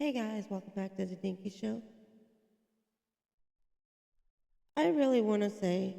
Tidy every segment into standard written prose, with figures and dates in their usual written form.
Hey guys, welcome back to the Dinky Show. I really want to say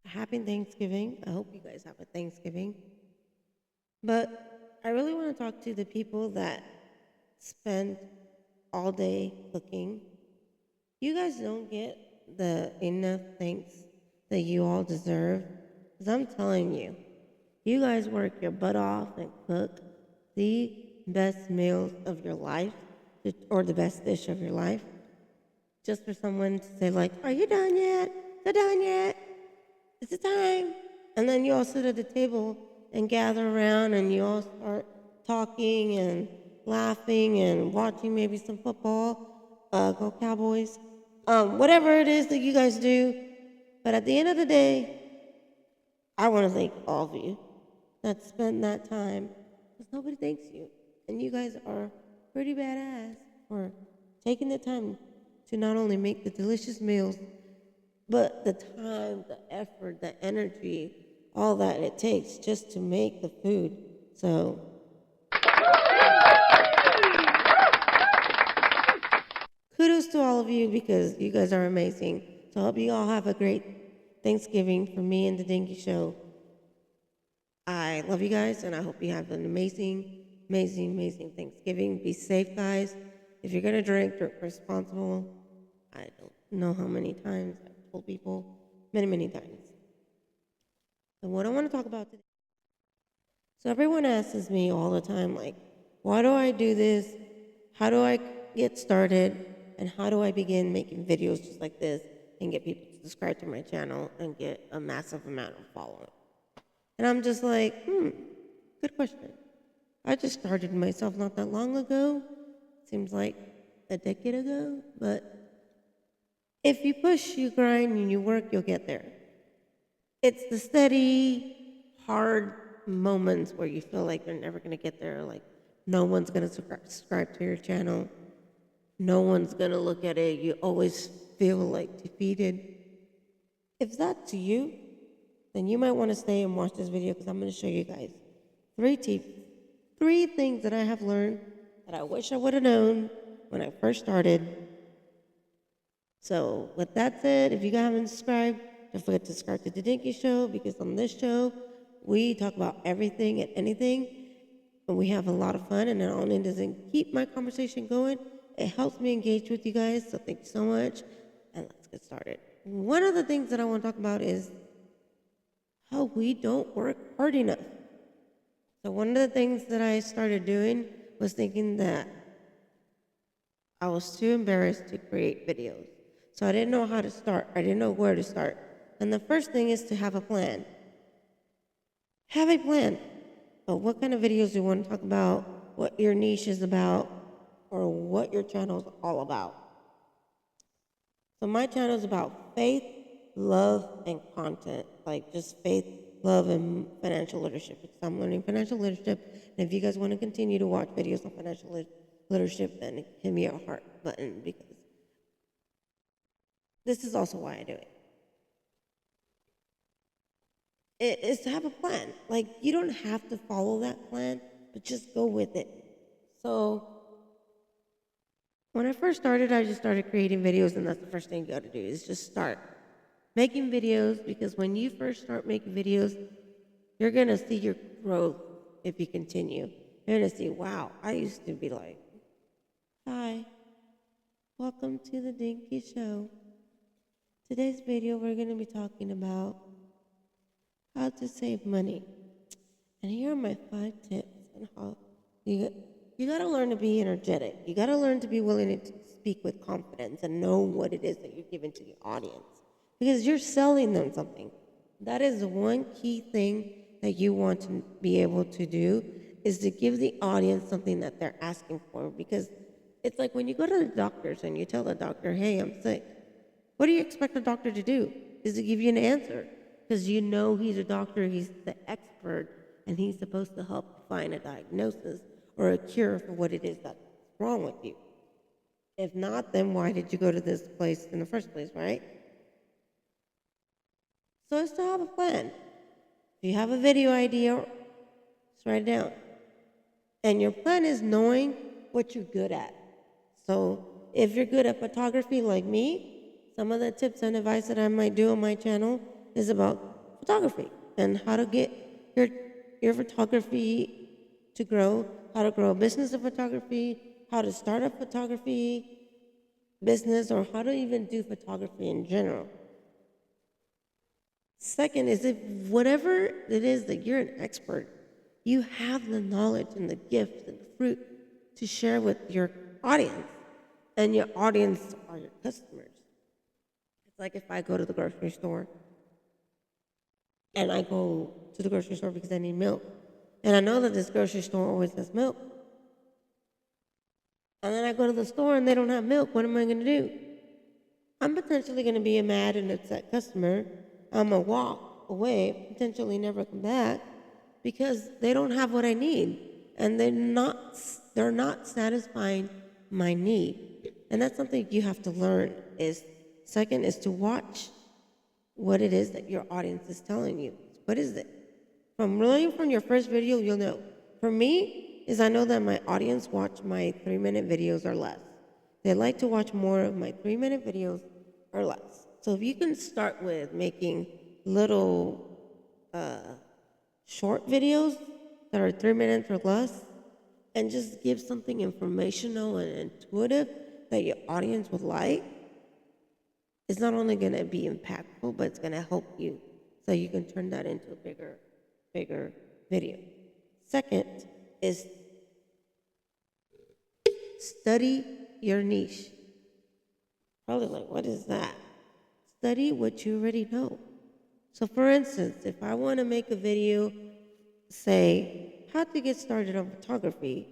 happy Thanksgiving. I hope you guys have a Thanksgiving. But I really want to talk to the people that spend all day cooking. You guys don't get the enough thanks that you all deserve. Because I'm telling you, you guys work your butt off and cook the best meals of your life or the best dish of your life just for someone to say like, are you done yet? Is it done yet? Is it time? And then you all sit at the table and gather around and you all start talking and laughing and watching maybe some football. Go Cowboys. Whatever it is that you guys do. But at the end of the day, I want to thank all of you that spend that time because nobody thanks you. And you guys are pretty badass for taking the time to not only make the delicious meals, but the time, the effort, the energy, all that it takes just to make the food. So, kudos to all of you because you guys are amazing. So, I hope you all have a great Thanksgiving from me and the Dinky Show. I love you guys, and I hope you have an amazing, amazing, amazing Thanksgiving. Be safe, guys. If you're going to drink responsible. I don't know how many times I've told people, many, many times. And what I want to talk about today. So everyone asks me all the time, like, why do I do this? How do I get started? And how do I begin making videos just like this and get people to subscribe to my channel and get a massive amount of following? And I'm just like, good question. I just started myself not that long ago. Seems like a decade ago, but if you push, you grind, and you work, you'll get there. It's the steady, hard moments where you feel like you're never going to get there, like no one's going to subscribe to your channel, no one's going to look at it, you always feel like defeated. If that's you, then you might want to stay and watch this video because I'm going to show you guys three things that I have learned that I wish I would have known when I first started. So with that said, if you guys haven't subscribed, don't forget to subscribe to The Dinky Show because on this show, we talk about everything and anything, and we have a lot of fun, and not only does it keep my conversation going, it helps me engage with you guys, so thank you so much, and let's get started. One of the things that I want to talk about is how we don't work hard enough. So one of the things that I started doing was thinking that I was too embarrassed to create videos. So I didn't know how to start. I didn't know where to start. And the first thing is to have a plan. Have a plan of what kind of videos you want to talk about, what your niche is about, or what your channel is all about. So my channel is about faith, love, and content. Like just faith, love, and financial leadership. Because I'm learning financial leadership. And if you guys want to continue to watch videos on financial leadership, then hit me a heart button because this is also why I do it. It is to have a plan. Like, you don't have to follow that plan, but just go with it. So, when I first started, I just started creating videos, and that's the first thing you got to do is just start making videos because when you first start making videos, you're going to see your growth if you continue. You're going to see, wow, I used to be like, hi, welcome to the Dinky Show. Today's video, we're going to be talking about how to save money. And here are my 5 tips on how you got to learn to be energetic. You got to learn to be willing to speak with confidence and know what it is that you're giving to the audience because you're selling them something. That is one key thing that you want to be able to do is to give the audience something that they're asking for because it's like when you go to the doctors and you tell the doctor, hey, I'm sick. What do you expect the doctor to do? Is to give you an answer because you know he's a doctor, he's the expert, and he's supposed to help find a diagnosis or a cure for what it is that's wrong with you. If not, then why did you go to this place in the first place, right? So it's to have a plan. If you have a video idea, just write it down. And your plan is knowing what you're good at. So if you're good at photography like me, some of the tips and advice that I might do on my channel is about photography and how to get your photography to grow, how to grow a business of photography, how to start a photography business, or how to even do photography in general. Second is, if whatever it is that you're an expert, you have the knowledge and the gift and the fruit to share with your audience, and your audience are your customers. It's like if I go to the grocery store, and I go to the grocery store because I need milk, and I know that this grocery store always has milk, and then I go to the store and they don't have milk, what am I going to do? I'm potentially going to be a mad and upset customer. I'm going to walk away, potentially never come back, because they don't have what I need, and they're not satisfying my need. And that's something you have to learn. Second is to watch what it is that your audience is telling you. What is it? From your first video, you'll know. For me, I know that my audience watch my 3-minute videos or less. They like to watch more of my 3-minute videos or less. So if you can start with making little short videos that are 3 minutes or less, and just give something informational and intuitive that your audience would like, it's not only going to be impactful, but it's going to help you so you can turn that into a bigger video. Second is study your niche. Probably like, what is that? Study what you already know. So for instance, if I want to make a video, say, how to get started on photography,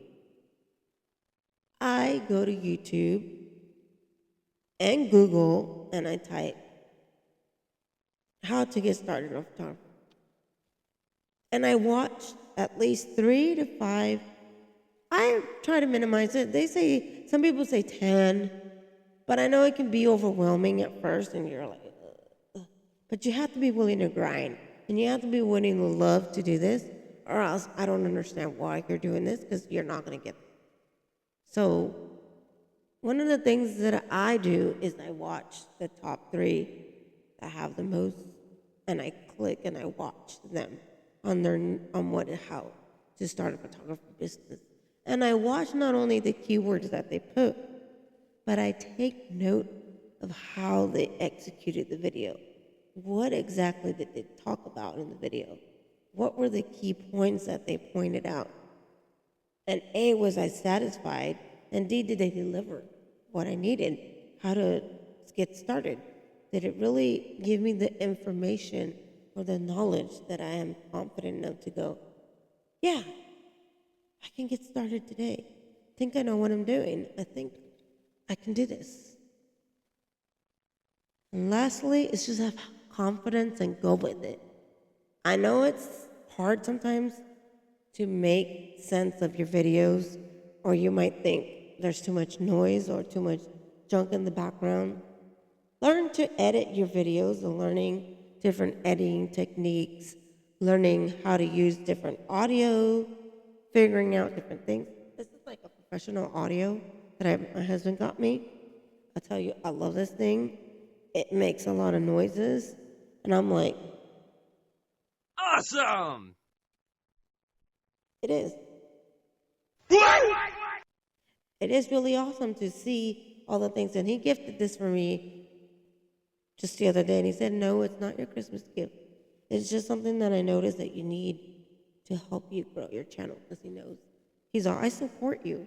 I go to YouTube and Google and I type how to get started on photography. And I watch at least 3 to 5. I try to minimize it. Some people say 10, but I know it can be overwhelming at first and you're like, ugh. But you have to be willing to grind, and you have to be willing to love to do this, or else I don't understand why you're doing this, because you're not going to get it. So one of the things that I do is I watch the top 3 that have the most, and I click and I watch them on how to start a photography business. And I watch not only the keywords that they put, but I take note of how they executed the video. What exactly did they talk about in the video? What were the key points that they pointed out? And A, was I satisfied? And D, did they deliver what I needed? How to get started? Did it really give me the information or the knowledge that I am confident enough to go, yeah, I can get started today. I think I know what I'm doing. I think I can do this. And lastly, it's just have confidence and go with it. I know it's hard sometimes to make sense of your videos, or you might think there's too much noise or too much junk in the background. Learn to edit your videos and learning different editing techniques, learning how to use different audio, figuring out different things. This is like a professional audio that my husband got me. I tell you, I love this thing. It makes a lot of noises, and I'm like, awesome! It is. It is really awesome to see all the things. And he gifted this for me just the other day, and he said, no, it's not your Christmas gift. It's just something that I noticed that you need to help you grow your channel, because he knows. He's all, I support you.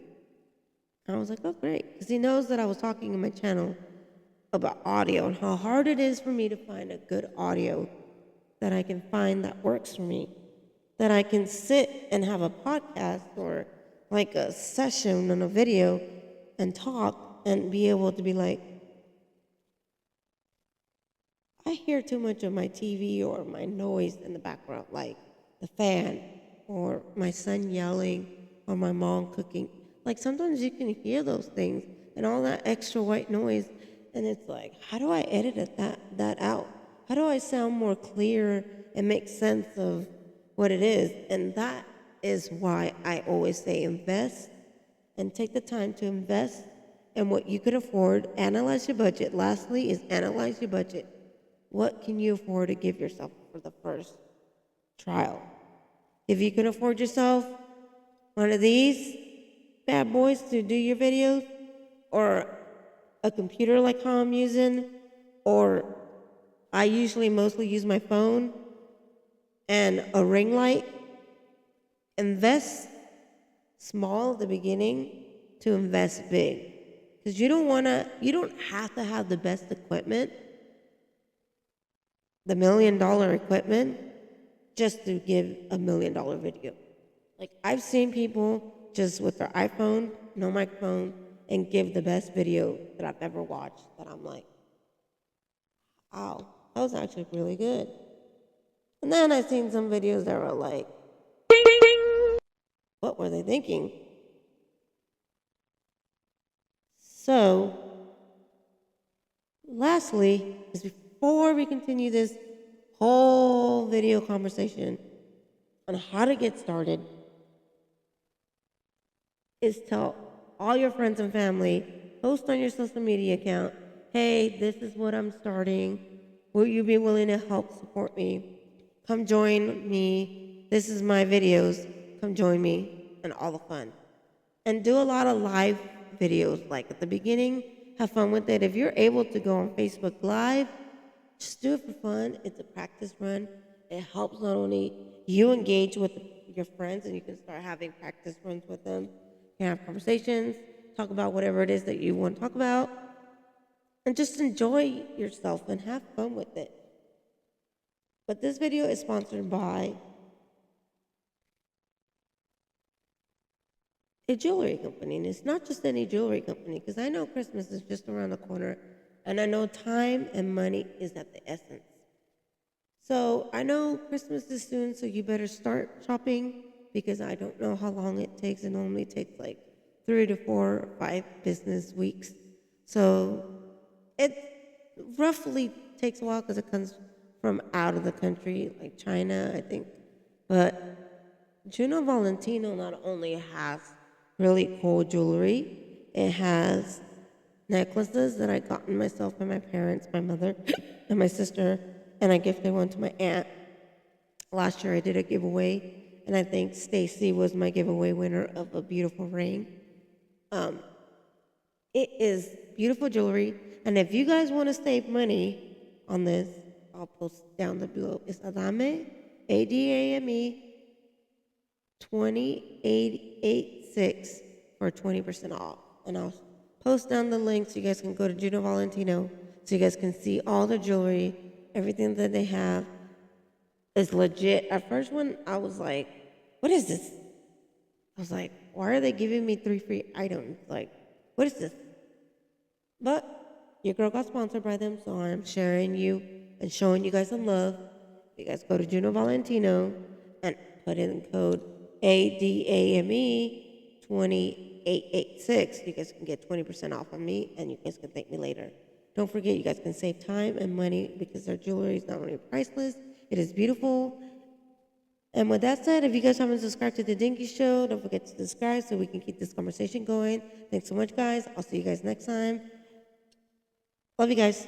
And I was like, oh, great. Because he knows that I was talking in my channel about audio and how hard it is for me to find a good audio that I can find that works for me, that I can sit and have a podcast or like a session on a video and talk and be able to be like, I hear too much of my TV or my noise in the background, like the fan or my son yelling or my mom cooking. Like sometimes you can hear those things and all that extra white noise, and it's like, how do I edit that out? How do I sound more clear and make sense of what it is? And that is why I always say invest and take the time to invest in what you can afford. Analyze your budget. Lastly, is analyze your budget. What can you afford to give yourself for the first trial? If you can afford yourself one of these bad boys to do your videos, or a computer like how I'm using, or I usually mostly use my phone and a ring light, invest small at the beginning to invest big. Because you don't have to have the best equipment, the $1 million equipment, just to give a $1 million video. Like, I've seen people just with their iPhone, no microphone, and give the best video that I've ever watched, that I'm like, wow, that was actually really good. And then I've seen some videos that were like, what were they thinking? So, lastly, is before we continue this whole video conversation on how to get started, is tell all your friends and family, post on your social media account, hey, this is what I'm starting. Will you be willing to help support me? Come join me. This is my videos. Come join me and all the fun. And do a lot of live videos. Like at the beginning, have fun with it. If you're able to go on Facebook Live, just do it for fun. It's a practice run. It helps not only you engage with your friends, and you can start having practice runs with them. You can have conversations, talk about whatever it is that you want to talk about, and just enjoy yourself and have fun with it. But this video is sponsored by a jewelry company. And it's not just any jewelry company, because I know Christmas is just around the corner, and I know time and money is at the essence. So I know Christmas is soon, so you better start shopping, because I don't know how long it takes. It normally takes like 3 to 4 or 5 business weeks. So it roughly takes a while, because it comes from out of the country, like China, I think. But Juno Valentino not only has really cool jewelry, it has necklaces that I gotten myself by my parents, my mother, and my sister, and I gifted one to my aunt. Last year I did a giveaway, and I think Stacy was my giveaway winner of a beautiful ring. It is beautiful jewelry, and if you guys want to save money on this, I'll post down below. It's Adame, ADAME 2886 for 20% off. And I'll post down the link so you guys can go to Juno Valentino, so you guys can see all the jewelry, everything that they have is legit. At first, when I was like, what is this? I was like, why are they giving me 3 free items? Like, what is this? But your girl got sponsored by them, so I'm sharing you and showing you guys some love. You guys go to Juno Valentino and put in code ADAME 2886. You guys can get 20% off on me, and you guys can thank me later. Don't forget, you guys can save time and money, because their jewelry is not only priceless, it is beautiful. And with that said, if you guys haven't subscribed to The Dinky Show, don't forget to subscribe so we can keep this conversation going. Thanks so much, guys. I'll see you guys next time. Love you guys.